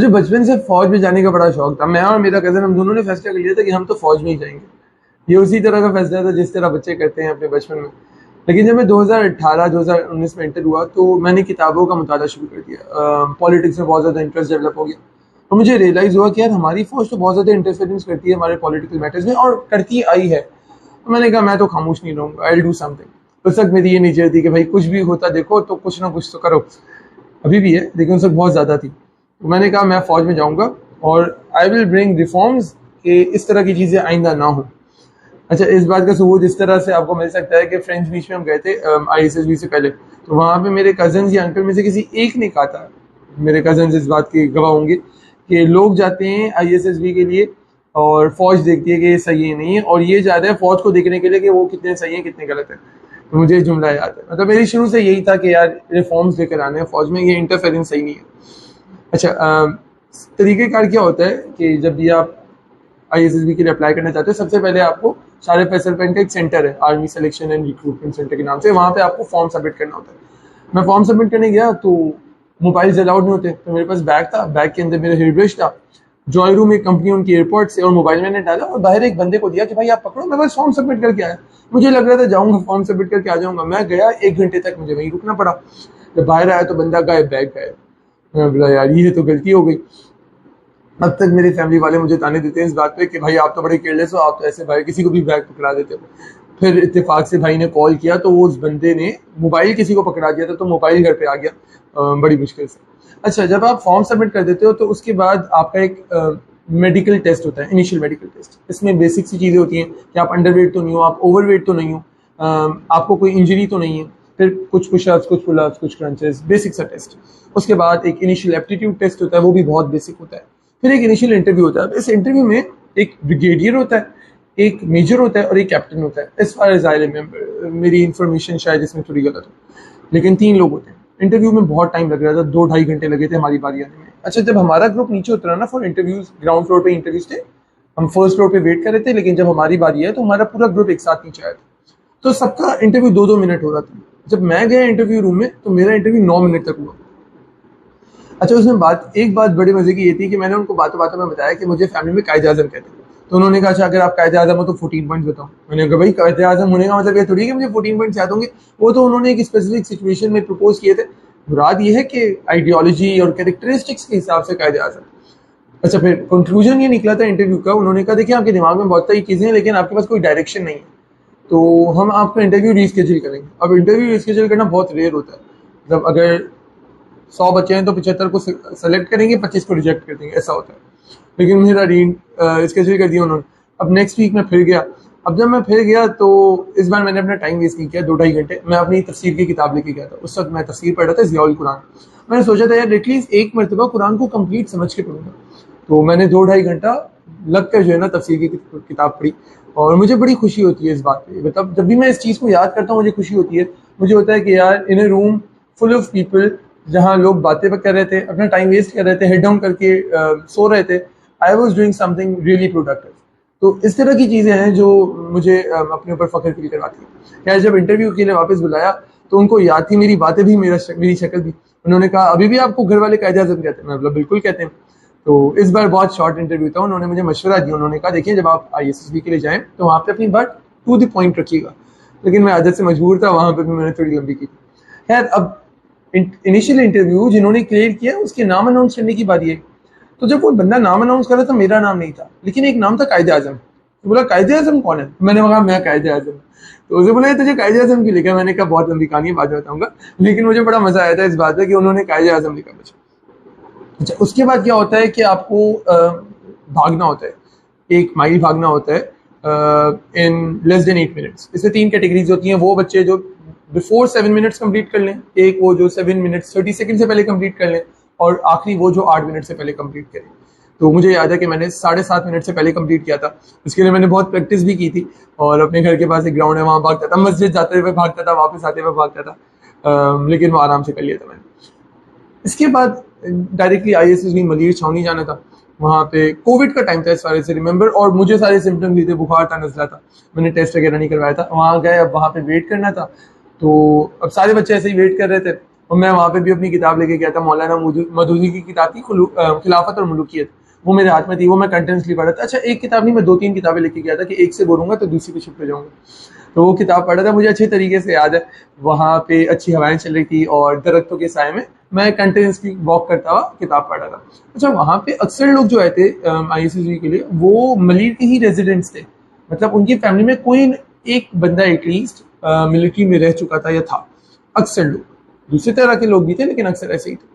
मुझे बचपन से फौज में जाने का बड़ा शौक था। मैं और मेरा कज़न हम दोनों ने फैसला कर लिया था कि हम तो फौज में ही जाएंगे। ये उसी तरह का फैसला था जिस तरह बच्चे करते हैं अपने बचपन में। लेकिन जब मैं 2018-2019 में एंटर हुआ तो मैंने किताबों का मुताला शुरू कर दिया। पॉलिटिक्स में बहुत ज़्यादा इंटरेस्ट डेवलप हो गया और मुझे रियलाइज़ हुआ कि यार हमारी फौज तो बहुत ज़्यादा इंटरफेरेंस करती है हमारे पॉलिटिकल मैटर्स में और करती आई है। तो मैंने कहा मैं तो खामोश नहीं रहूँगा, आई विल डू समथिंग। उस वक्त मेरी ये नेचर थी कि भाई कुछ भी होता देखो तो कुछ ना कुछ तो करो। अभी भी है लेकिन उस वक्त बहुत ज़्यादा थी। तो मैंने कहा मैं फ़ौज में जाऊँगा और आई विल ब्रिंग रिफॉर्म्स कि इस तरह की चीज़ें आइंदा ना हो। अच्छा, इस बात का सबूत इस तरह से आपको मिल सकता है कि फ्रेंच बीच में हम गए थे ISSB से पहले। तो वहाँ पे मेरे कज़न्स या अंकल में से किसी एक ने कहा था, मेरे कज़न्स इस बात के गवाह होंगे कि लोग जाते हैं ISSB के लिए और फौज देखती है कि ये सही है नहीं है, और ये जा रहे हैं फौज को देखने के लिए कि वो कितने सही है कितने गलत है। तो मुझे ये जुमला याद है। मतलब मेरी शुरू से यही था कि यार रिफॉर्म्स लेकर आने हैं फौज में, ये इंटरफेरेंस सही नहीं है। अच्छा, तरीक़ेकार क्या होता है कि जब भी आप ISSB के लिए अप्लाई करना चाहते हो, सबसे पहले आपको सारे फैसल पेन का एक सेंटर है, army selection and recruitment centre के नाम से, वहाँ पे आपको फॉर्म सबमिट करना होता है। मैं फॉर्म सबमिट करने गया तो मोबाइल्स अलाउड नहीं होते, तो मेरे पास बैग था, बैग के अंदर मेरा हेयर ब्रश था, जॉय रूम एक कंपनी उनकी एयरपोर्ट से, और मोबाइल मैंने डाला और बाहर एक बंदे को दिया कि भाई आप पकड़ो, मैं बस फॉर्म सबमिट करके आया। मुझे लग रहा था जाऊँगा फॉर्म सबमिट करके आ जाऊँगा, मैं गया 1 घंटे तक मुझे वहीं रुकना पड़ा। जब बाहर आया तो बंदा गायब, बैग गायब। मैं बोला यार ये तो गलती हो गई। अब तक मेरे फैमिली वाले मुझे ताने देते हैं इस बात पे कि भाई आप तो बड़े केयरलेस हो, आप तो ऐसे भाई किसी को भी बैग पकड़ा देते हो। फिर इत्तेफाक से भाई ने कॉल किया तो वो उस बंदे ने मोबाइल किसी को पकड़ा दिया था, तो मोबाइल घर पे आ गया बड़ी मुश्किल से। अच्छा, जब आप फॉर्म सबमिट कर देते हो तो उसके बाद आपका एक मेडिकल टेस्ट होता है, इनिशियल मेडिकल टेस्ट। इसमें बेसिक सी चीज़ें होती हैं कि आप अंडरवेट तो नहीं हो, आप ओवरवेट तो नहीं हो, आपको कोई इंजरी तो नहीं है, फिर कुछ पुशअप्स, कुछ पुलअप्स, कुछ क्रंचेस, बेसिक सा टेस्ट। उसके बाद एक इनिशियल एप्टीट्यूड टेस्ट होता है, वो भी बहुत बेसिक होता है। फिर एक इनिशियल इंटरव्यू होता है। इस इंटरव्यू में एक ब्रिगेडियर होता है, एक मेजर होता है और एक कैप्टन होता है। As far as I remember, मेरी इन्फॉर्मेशन शायद इसमें थोड़ी गलत हो, लेकिन 3 लोग होते हैं। इंटरव्यू में बहुत टाइम लग रहा था, 2-2.5 घंटे लगे थे हमारी बारी आने में। अच्छा, जब हमारा ग्रुप नीचे उतरा ना फॉर इंटरव्यूज, ग्राउंड फ्लोर पे इंटरव्यूज थे, हम फर्स्ट फ्लोर पे वेट कर रहे थे, लेकिन जब हमारी बारी है तो हमारा पूरा ग्रुप एक साथ नीचे आया था। तो सबका इंटरव्यू 2-2 मिनट हो रहा था। जब मैं गया इंटरव्यू रूम में तो मेरा इंटरव्यू 9 मिनट तक हुआ। अच्छा, उसमें एक बात बड़ी मजे की ये थी कि मैंने उनको बातों बातों में बताया कि मुझे फैमिली में कायदे आजम कहते हैं। तो उन्होंने कहा अच्छा अगर आप कायदे आजम हो तो 14 पॉइंट्स बताओ। मैंने कहा भाई कायदे आजम होने का मतलब ये थोड़ी है कि मुझे 14 पॉइंट्स याद होंगे। वो तो उन्होंने एक स्पेसिफिक सिचुएशन में प्रपोज किए थे। मुराद ये है कि आइडियोलॉजी और कैरेक्टरिस्टिक्स के हिसाब से कायदे आजम। अच्छा, फिर कंक्लूजन ये निकला था इंटरव्यू का, उन्होंने कहा देखिए आपके दिमाग में बहुत सारी चीज़ें हैं लेकिन आपके पास कोई डायरेक्शन नहीं है, तो हम आपका इंटरव्यू रीस्केड्यूल करेंगे। अब इंटरव्यू रीस्केड्यूल करना बहुत रेयर होता है। मतलब अगर 100 बच्चे हैं तो 75 को सेलेक्ट करेंगे, 25 को रिजेक्ट कर देंगे, ऐसा होता है। लेकिन मेरा स्केड्यूल कर दिया उन्होंने। अब नेक्स्ट वीक मैं फिर गया। अब जब मैं फिर गया तो इस बार मैंने अपना टाइम वेस्ट नहीं किया, 2-2.5 घंटे। मैं अपनी तफसीर की किताब लेके गया था। उस वक्त मैं तफसीर पढ़ रहा था, ज़ियाउल कुरान। मैंने सोचा था यार एटलीस्ट एक मरतबा कुरान को कंप्लीट समझ के पढ़ूंगा। तो मैंने 2-2.5 घंटा लग कर जो है ना तफसीर की किताब पढ़ी, और मुझे बड़ी खुशी होती है इस बात पे। मतलब जब भी मैं इस चीज़ को याद करता हूँ मुझे खुशी होती है। मुझे होता है कि यार इन ए रूम फुल ऑफ पीपल, जहाँ लोग बातें कर रहे थे, अपना टाइम वेस्ट कर रहे थे, हेड डाउन करके सो रहे थे, I was doing something really productive. तो इस तरह की चीज़ें हैं जो मुझे अपने ऊपर फ़ख्र फील करवाती है। खैर, जब इंटरव्यू के लिए वापस बुलाया तो उनको याद थी मेरी बातें भी, मेरी शक्ल भी। उन्होंने कहा अभी भी आपको घर वाले कायदे आज़म कहते हैं? मैं बोला बिल्कुल कहते हैं। तो इस बार बहुत शॉर्ट इंटरव्यू था। उन्होंने मुझे मशवरा दिया, उन्होंने कहा देखिए जब आप ISSB के लिए जाएँ तो वहाँ पे अपनी बात टू द पॉइंट रखिएगा। लेकिन मैं आदत से मजबूर था, वहाँ पर भी मैंने थोड़ी लंबी की। खैर, अब इनिशियल इंटरव्यू जिन्होंने क्लियर किया उसके नाम अनाउंस करने की बारी है। तो जब वो बंदा नाम अनाउंस कर रहा था, मेरा नाम नहीं था, लेकिन एक नाम था कायदे आजम। तो बोला कायदे आजम कौन है? मैंने कहा मैं कायदे आजम। तो उसे बोला तुझे कायदे आजम क्यों लिखा? मैंने कहा बहुत लंबी कहानी है, बाद में बताऊंगा, लेकिन मुझे बड़ा मजा आया था इस बात पे कि उन्होंने कायदे आजम लिखा मुझे। अच्छा, उसके बाद क्या होता है कि आपको भागना होता है, 1 माइल भागना होता है इन लेस देन 8 मिनट्स। इसमें 3 कैटेगरीज होती हैं। वो बच्चे जो बिफोर 7 मिनट्स कंप्लीट कर लें, एक वो जो 7 मिनट्स 30 सेकंड से पहले कंप्लीट कर लें, और आखिरी वो जो 8 मिनट से पहले कंप्लीट करें। तो मुझे याद है कि मैंने 7.5 मिनट से पहले कंप्लीट किया था। उसके लिए मैंने बहुत प्रैक्टिस भी की थी, और अपने घर के पास एक ग्राउंड है, वहाँ भागता था, मस्जिद जाते हुए भागता था, वापस आते हुए भागता था, लेकिन वो आराम से कर लिया था मैंने। इसके बाद डायरेक्टली ISSB मलिर छावनी जाना था। वहाँ पे कोविड का टाइम था इस सारे से रिमेंबर, और मुझे सारे सिम्टम्स भी थे, बुखार था, नज़ला था। मैंने टेस्ट वगैरह नहीं करवाया था। वहाँ गए, अब वहाँ पे वेट करना था। तो अब सारे बच्चे ऐसे ही वेट कर रहे थे। और मैं वहाँ पे भी अपनी किताब लेके गया था, मौलाना मदूदी की किताब थी खिलाफत और मुल्कियत, वो मेरे हाथ में थी, वो मैं कंटिन्यूसली पढ़ा था। अच्छा, एक किताब नहीं, मैं 2-3 किताबें लेके गया था कि एक से बोलूँगा तो दूसरी पे शिफ्ट हो जाऊँगा। तो वो किताब पढ़ा था, मुझे अच्छे तरीके से याद है। वहाँ पे अच्छी हवाएं चल रही थी और दरख्तों के साए में मैं कंटिन्यूसली वॉक करता हुआ किताब पढ़ा था। अच्छा, वहाँ पे अक्सर लोग जो आए थे ISSB के लिए वो मलिर के ही रेजिडेंट्स थे, मतलब उनकी फैमिली में कोई एक बंदा एटलीस्ट मिलिट्री में रह चुका था या था। अक्सर लोग दूसरी तरह के लोग भी थे, लेकिन अक्सर ऐसे ही थे।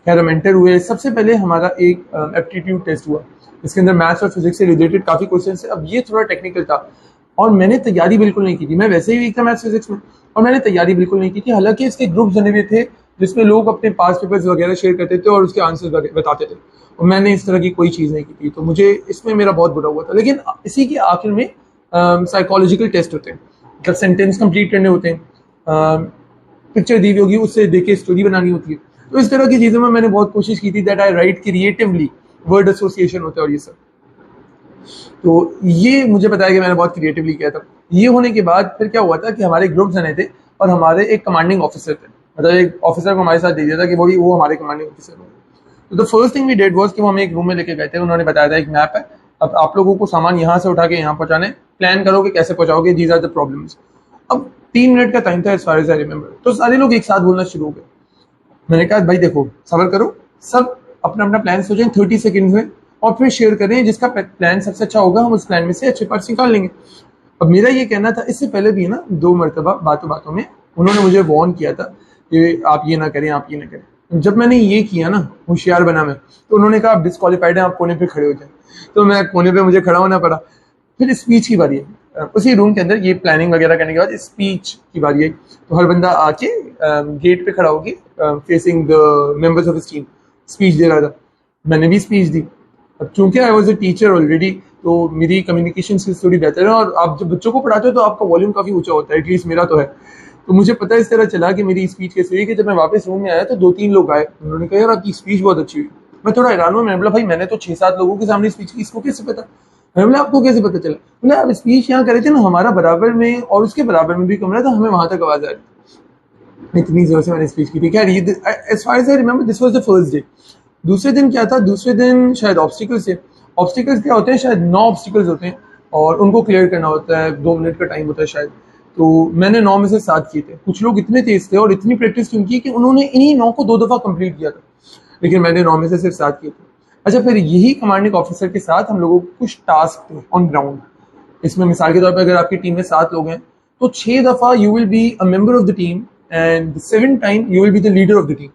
खैर, हम एंटर हुए। सबसे पहले हमारा एक एप्टीट्यूड टेस्ट हुआ, इसके अंदर मैथ्स और फिजिक्स से रिलेटेड काफ़ी क्वेश्चन थे। अब ये थोड़ा टेक्निकल था और मैंने तैयारी बिल्कुल नहीं की थी। मैं वैसे ही वीक था मैथ्स फिजिक्स में और मैंने तैयारी बिल्कुल नहीं की थी। हालांकि इसके ग्रुप्स बने हुए थे जिसमें लोग अपने पास पेपर्स वगैरह शेयर करते थे और उसके आंसर बताते थे, और मैंने इस तरह की कोई चीज़ नहीं की थी, तो मुझे इसमें मेरा बहुत बुरा हुआ था। लेकिन इसी के आखिर में साइकोलॉजिकल टेस्ट होते हैं, मतलब सेंटेंस कंप्लीट करने होते हैं, पिक्चर दी हुई होगी उससे देख के स्टोरी बनानी होती है। तो इस तरह की चीज़ों में मैंने बहुत कोशिश की थी that I right creatively, word association होता है और ये सब। तो ये मुझे पता है कि मैंने बहुत क्रिएटिवली किया था। ये होने के बाद फिर क्या हुआ था कि हमारे ग्रुप्स बने थे और हमारे एक कमांडिंग ऑफिसर थे, मतलब एक ऑफिसर को हमारे साथ दे दिया था कि वो हमारे कमांडिंग ऑफिसर हो। तो the first thing we did was कि वो हमें एक रूम में लेके गए थे। उन्होंने बताया था एक मैप है, अब आप लोगों को सामान यहाँ से उठा के यहाँ पहुँचाने, प्लान करो कि कैसे पहुँचाओगे, दीज आर द प्रॉब्लम्स। अब 3 मिनट का टाइम था as far as I remember. तो सारे लोग एक साथ बोलना शुरू हो गए। मैंने कहा भाई देखो, सब्र करो, सब अपना अपना प्लान सोचें 30 सेकंड्स में और फिर शेयर करें, जिसका प्लान सबसे अच्छा होगा हम उस प्लान में से अच्छे पार्ट्स निकाल लेंगे। अब मेरा ये कहना था, इससे पहले भी है ना 2 मरतबा बातों बातों में उन्होंने मुझे वार्न किया था कि आप ये ना करें, आप ये ना करें। जब मैंने ये किया ना, होशियार बना मैं, तो उन्होंने कहा आप डिस्क्वालीफाइड हैं, आप कोने पे खड़े हो जाए। तो मैं कोने पे मुझे खड़ा होना पड़ा। फिर स्पीच की बारी है, उसी रूम के अंदर ये प्लानिंग वगैरह करने के बाद स्पीच की बारी है। तो हर बंदा आके गेट पे खड़ा होके facing the members of his team speech दे रहा था। मैंने भी स्पीच दी। अब चूंकि I was a teacher already, तो मेरी कम्युनिकेशन स्किल्स थोड़ी बेहतर है, और आप जब बच्चों को पढ़ाते हो तो आपका वॉल्यूम काफ़ी ऊंचा होता है, एटलीस्ट मेरा तो है। तो मुझे पता इस तरह चला कि मेरी स्पीच कैसे हुई कि जब मैं वापस रूम में आया तो 2-3 लोग आए, उन्होंने कहा यार आपकी स्पीच बहुत अच्छी हुई। मैं थोड़ा हैरान हुआ। मैंने बोला भाई मैंने तो 6-7 लोगों के सामने स्पीच की, इसको कैसे पता? मैंने बोला आपको कैसे पता चला? बोला आप स्पीच यहाँ करे थे ना, हमारा बराबर में और उसके बराबर में भी कमरा था, हमें वहां तक आवाज आ रही। इतनी जोर से मैंने स्पीच की थी। खैर, as far as I remember this was the first day. दूसरे दिन क्या था? दूसरे दिन शायद ऑब्स्टिकल्स थे। ऑब्स्टिकल्स क्या होते हैं? शायद 9 ऑब्स्टिकल्स होते हैं और उनको क्लियर करना होता है, 2 मिनट का टाइम होता है शायद। तो मैंने 9 में से 7 किए थे। कुछ लोग इतने तेज थे और इतनी प्रैक्टिस उनकी कि उन्होंने इन्हीं 9 को 2 दफा कंप्लीट किया था, लेकिन मैंने 9 में से सिर्फ 7 किए थे। अच्छा, फिर यही कमांडिंग ऑफिसर के साथ हम लोगों को कुछ टास्क थे ऑन ग्राउंड। इसमें मिसाल के तौर पर अगर आपकी टीम में 7 लोग हैं तो 6 दफा you will be a member of the team and 7 time you will be the leader of the team.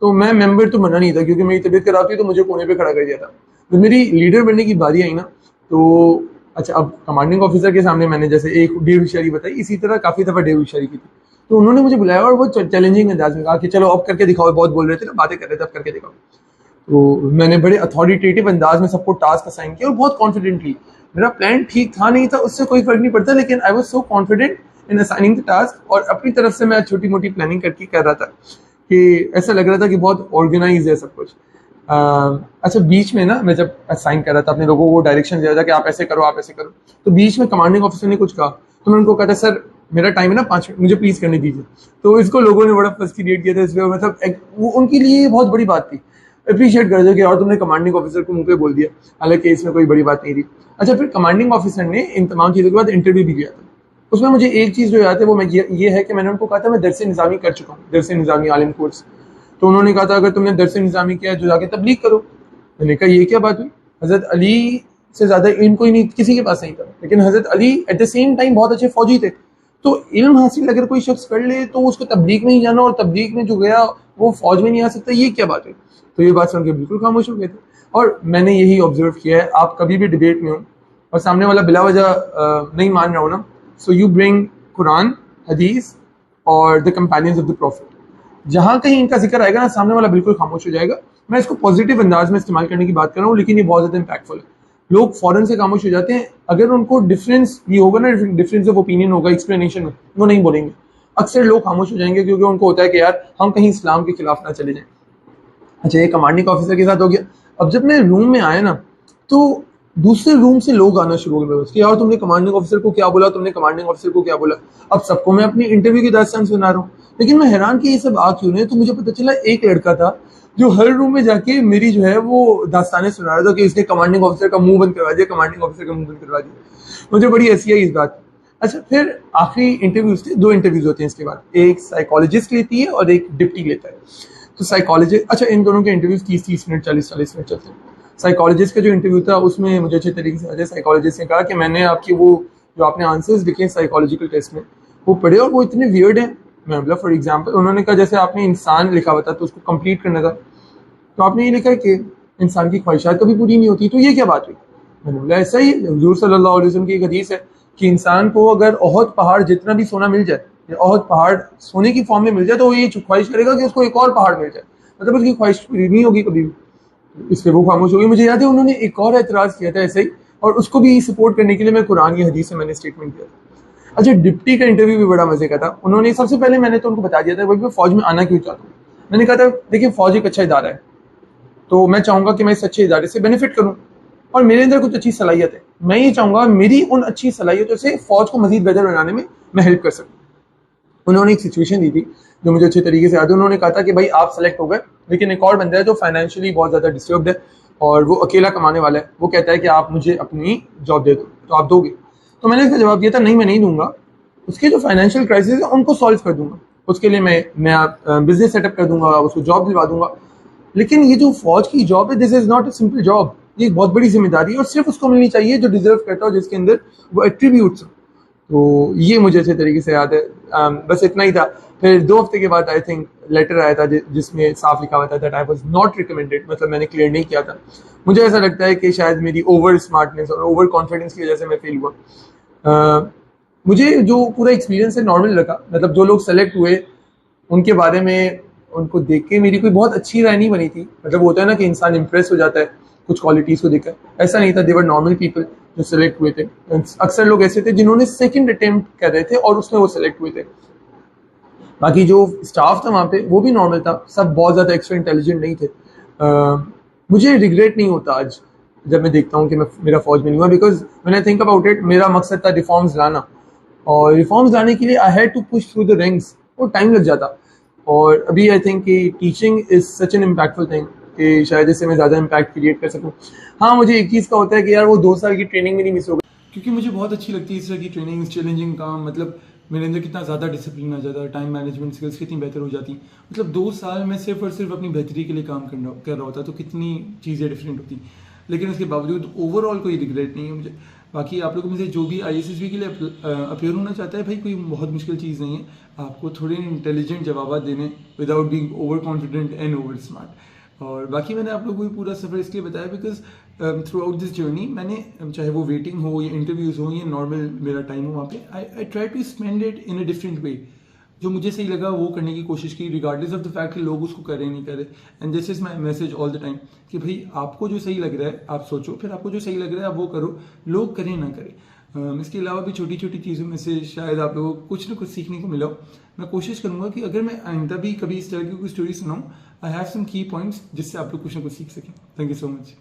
तो मैं मेंबर तो बना नहीं था क्योंकि मेरी तबीयत खराब थी, तो मुझे कोने पे खड़ा कर दिया था। तो मेरी लीडर बनने की बारी आई ना, तो अच्छा, अब कमांडिंग ऑफिसर के सामने मैंने जैसे एक डेढ़ होशियारी बताई, इसी तरह काफ़ी दफ़ा डेढ़ होशियारी की थी। तो उन्होंने मुझे बुलाया और वो चैलेंजिंग अंदाज में कहा कि चलो अब करके दिखाओ, बहुत बोल रहे थे ना, बातें कर रहे थे, अब करके दिखाओ। तो मैंने बड़े अथॉरिटेटिव अंदाज में सबको टास्क असाइन किया और बहुत कॉन्फिडेंटली। मेरा प्लान ठीक था नहीं था, उससे कोई फर्क नहीं पड़ता, लेकिन I was so confident in assigning the task, और अपनी तरफ से मैं छोटी मोटी प्लानिंग करके कर रहा था कि ऐसा लग रहा था कि बहुत ऑर्गेनाइज है सब कुछ। अच्छा, बीच में ना मैं जब असाइन कर रहा था अपने लोगों को डायरेक्शन दिया था कि आप ऐसे करो, आप ऐसे करो, तो बीच में कमांडिंग ऑफिसर ने कुछ कहा, तो मैं उनको कहता सर मेरा टाइम है ना 5 मिनट, मुझे प्लीज करने दीजिए। तो इसको लोगों ने बड़ा फर्स्ट क्रिएट किया था इसलिए, मतलब वो उनके लिए बहुत बड़ी बात थी, अप्रिशिएट कर दो कि और तुमने कमांडिंग ऑफिसर को मुंह पे बोल दिया, हालांकि इसमें कोई बड़ी बात नहीं थी। अच्छा, फिर कमांडिंग ऑफिसर ने इन तमाम चीज़ों के बाद इंटरव्यू भी किया था। उसमें मुझे एक चीज़ जो याद है वो मैं ये है कि मैंने उनको कहा था मैं दरस निज़ामी कर चुका हूँ, दरस निज़ामी आलिम कोर्स। तो उन्होंने कहा था अगर तुमने दरस निज़ामी किया है तो जाके तबलीग करो। मैंने कहा ये क्या बात हुई? हज़रत अली से ज़्यादा इल्म कोई नहीं, किसी के पास नहीं था, लेकिन हज़रत Ali at the same time बहुत अच्छे फौजी थे। तो इल्म हासिल अगर कोई शख्स कर ले तो उसको तबलीग में ही जाना, और तबलीग में जो गया वो फौज में नहीं आ सकता, ये क्या बात है? तो ये बात सुन के बिल्कुल खामोश हो गए थे। और मैंने यही ऑब्जर्व किया है, आप कभी भी डिबेट में हो और सामने वाला बिला वजह नहीं मान रहा हो ना, सो यू ब्रिंग कुरान, हदीस और the companions of the profit. जहाँ कहीं इनका जिक्र आएगा ना, सामने वाला बिल्कुल खामोश हो जाएगा। मैं इसको पॉजिटिव अंदाज में इस्तेमाल करने की बात कर रहा हूँ, लेकिन ये बहुत ज़्यादा इम्पैक्टफुल है। लोग फौरन से खामोश हो जाते हैं, अगर उनको डिफरेंस भी होगा ना, डिफरेंस ऑफ ओपिनियन होगा एक्सप्लेनेशन में, वो नहीं बोलेंगे। अक्सर लोग खामोश हो जाएंगे क्योंकि उनको होता है कि यार हम कहीं इस्लाम के खिलाफ ना चले जाएं। अच्छा, ये कमांडिंग ऑफिसर के साथ हो गया। अब जब मैं रूम में आया ना, तो दूसरे रूम से लोग आना शुरू हो गए कि यार तुमने कमांडिंग ऑफिसर को क्या बोला, तुमने कमांडिंग ऑफिसर को क्या बोला। अब सबको मैं अपनी इंटरव्यू की दास्तान सुना रहा हूँ, लेकिन मैं हैरान कि ये सब आ क्यों नहीं। तो मुझे पता चला एक लड़का था जो हर रूम में जाके मेरी जो है वो दास्तानें सुना रहा था कि इसने कमांडिंग ऑफिसर का मुंह बंद करवा दिया, कमांडिंग ऑफिसर का मुंह बंद करवा दिया। मुझे बड़ी हंसी आई इस बात। अच्छा, फिर आखिरी इंटरव्यूज थे, 2 इंटरव्यूज होते हैं इसके बाद, एक साइकोलॉजिस्ट लेती है और एक डिप्टी लेता है। तो साइकोलॉजिस्ट, अच्छा इन दोनों के इंटरव्यूज 30-30 मिनट 40-40 मिनट चलते हैं। साइकोलॉजिस्ट का जो इंटरव्यू था उसमें मुझे अच्छे तरीके से याद है, साइकोलॉजिस्ट ने कहा कि मैंने आपकी वो जो आपने आंसर्स लिखे हैं साइकोलॉजिकल टेस्ट में वो पढ़े और वो इतने वियर्ड हैं। मैं बोला फॉर एग्जांपल, उन्होंने कहा जैसे आपने इंसान लिखा हुआ था तो उसको कंप्लीट करना था, तो आपने ये लिखा है कि इंसान की ख्वाहिशात कभी पूरी नहीं होती, तो ये क्या बात हुई। मैंने बोला ऐसा ही है, हुजूर सल्लल्लाहु अलैहि वसल्लम की एक हदीस है कि इंसान को अगर ओहद पहाड़ जितना भी सोना मिल जाए, या ओहद पहाड़ सोने की फॉर्म में मिल जाए, तो वो ये ख्वाहिश करेगा कि उसको एक और पहाड़ मिल जाए, मतलब उसकी ख्वाहिश पूरी नहीं होगी कभी भी। इस पे वो खामोश हो गई। मुझे याद है उन्होंने एक और एतराज किया था ऐसे ही, और उसको भी सपोर्ट करने के लिए मैं कुरान की हदीस से मैंने स्टेटमेंट किया था। अच्छा, डिप्टी का इंटरव्यू भी बड़ा मजे का था। उन्होंने सबसे पहले मैंने तो उनको बता दिया था भाई मैं फौज में आना क्यों चाहता हूँ। मैंने कहा था देखिए फौज एक अच्छा इदारा है, तो मैं चाहूंगा कि मैं इस अच्छे इदारे से बेनिफिट करूं और मेरे अंदर कुछ अच्छी सलाहियत है। मैं ये चाहूंगा मेरी उन अच्छी सलाहियतों से फौज को मजीद बेहतर बनाने में मैं हेल्प कर सकूं। उन्होंने एक सिचुएशन दी थी जो मुझे अच्छे तरीके से याद है। उन्होंने कहा था कि भाई आप सेलेक्ट हो गए, लेकिन एक और बंदा है जो फाइनेंशियली बहुत ज़्यादा डिस्टर्ब्ड है और वो अकेला कमाने वाला है। वो कहता है कि आप मुझे अपनी जॉब दे दो, तो आप दोगे? तो मैंने इसका जवाब दिया था नहीं, मैं नहीं दूंगा। उसके जो फाइनेंशियल क्राइसिस है उनको सॉल्व कर दूंगा, उसके लिए मैं बिजनेस सेटअप कर दूंगा, उसको जॉब दिलवा दूंगा। लेकिन ये जो फौज की जॉब है, this is not a simple job, ये एक बहुत बड़ी जिम्मेदारी है और सिर्फ उसको मिलनी चाहिए जो डिजर्व करता हो, जिसके अंदर वो एट्रीब्यूट्स। तो ये मुझे अच्छे तरीके से याद है। बस इतना ही था। फिर 2 हफ्ते के बाद आई थिंक लेटर आया था जिसमें साफ लिखा हुआ था that I was not recommended, मतलब मैंने क्लियर नहीं किया था। मुझे ऐसा लगता है कि शायद मेरी ओवर स्मार्टनेस और ओवर कॉन्फिडेंस की वजह से मैं फेल हुआ। मुझे जो पूरा एक्सपीरियंस है नॉर्मल लगा, मतलब जो लोग सेलेक्ट हुए उनके बारे में उनको देख के मेरी कोई बहुत अच्छी राय नहीं बनी थी। मतलब होता है ना कि इंसान इंप्रेस हो जाता है कुछ क्वालिटीज को देखकर, ऐसा नहीं था। देवर नॉर्मल पीपल जो सेलेक्ट हुए थे। अक्सर लोग ऐसे थे जिन्होंने सेकंड अटेम्प्ट कर रहे थे और उसमें वो सेलेक्ट हुए थे। बाकी जो स्टाफ था वहाँ पे वो भी नॉर्मल था, सब बहुत ज़्यादा एक्स्ट्रा इंटेलिजेंट नहीं थे। मुझे रिग्रेट नहीं होता आज जब मैं देखता हूँ कि मैं मेरा फौज में नहीं हुआ, because when I think about it मेरा मकसद था रिफॉर्म्स लाना, और रिफॉर्म्स लाने के लिए I had to push through the ranks, वो टाइम लग जाता। और अभी आई थिंक कि teaching is such an impactful thing कि शायद इससे मैं ज़्यादा इम्पैक्ट क्रिएट कर सकूँ। हाँ, मुझे एक चीज़ का होता है कि यार वो 2 साल की ट्रेनिंग में नहीं मिस होगा, क्योंकि मुझे बहुत अच्छी लगती है इस तरह की ट्रेनिंग, चैलेंजिंग काम। मतलब मेरे अंदर कितना ज़्यादा डिसिप्लिन आ जाता है, टाइम मैनेजमेंट स्किल्स कितनी बेहतर हो जाती। मतलब 2 साल में सिर्फ और सिर्फ अपनी बेहतरी के लिए काम कर रहा होता, तो कितनी चीज़ें डिफरेंट होती। लेकिन उसके बावजूद ओवरऑल कोई रिग्रेट नहीं है मुझे। बाकी आप लोगों में से जो भी ISSB के लिए अपेयर होना चाहता है, भाई कोई बहुत मुश्किल चीज़ नहीं है। आपको थोड़े इंटेलिजेंट जवाब देने without being over confident and over smart. और बाकी मैंने आप लोगों को पूरा सफ़र इसलिए बताया because through out this journey मैंने, चाहे वो वेटिंग हो या इंटरव्यूज़ हो या नॉर्मल मेरा टाइम हो वहाँ पे, I try to spend it in a different way. जो मुझे सही लगा वो करने की कोशिश की, रिगार्डलेस ऑफ द फैक्ट कि लोग उसको करें नहीं करे। And this is my message all the time कि भाई आपको जो सही लग रहा है आप सोचो, फिर आपको जो सही लग रहा है आप वो करो, लोग करें ना करें। इसके अलावा भी छोटी छोटी चीज़ों में से शायद आप लोगों को कुछ ना कुछ सीखने को मिला हो। मैं कोशिश करूँगा कि अगर मैं आइंदा भी कभी इस तरह की कोई स्टोरी सुनाऊँ, आई हैव सम की पॉइंट्स जिससे आप लोग कुछ ना कुछ सीख सकें। Thank you so much.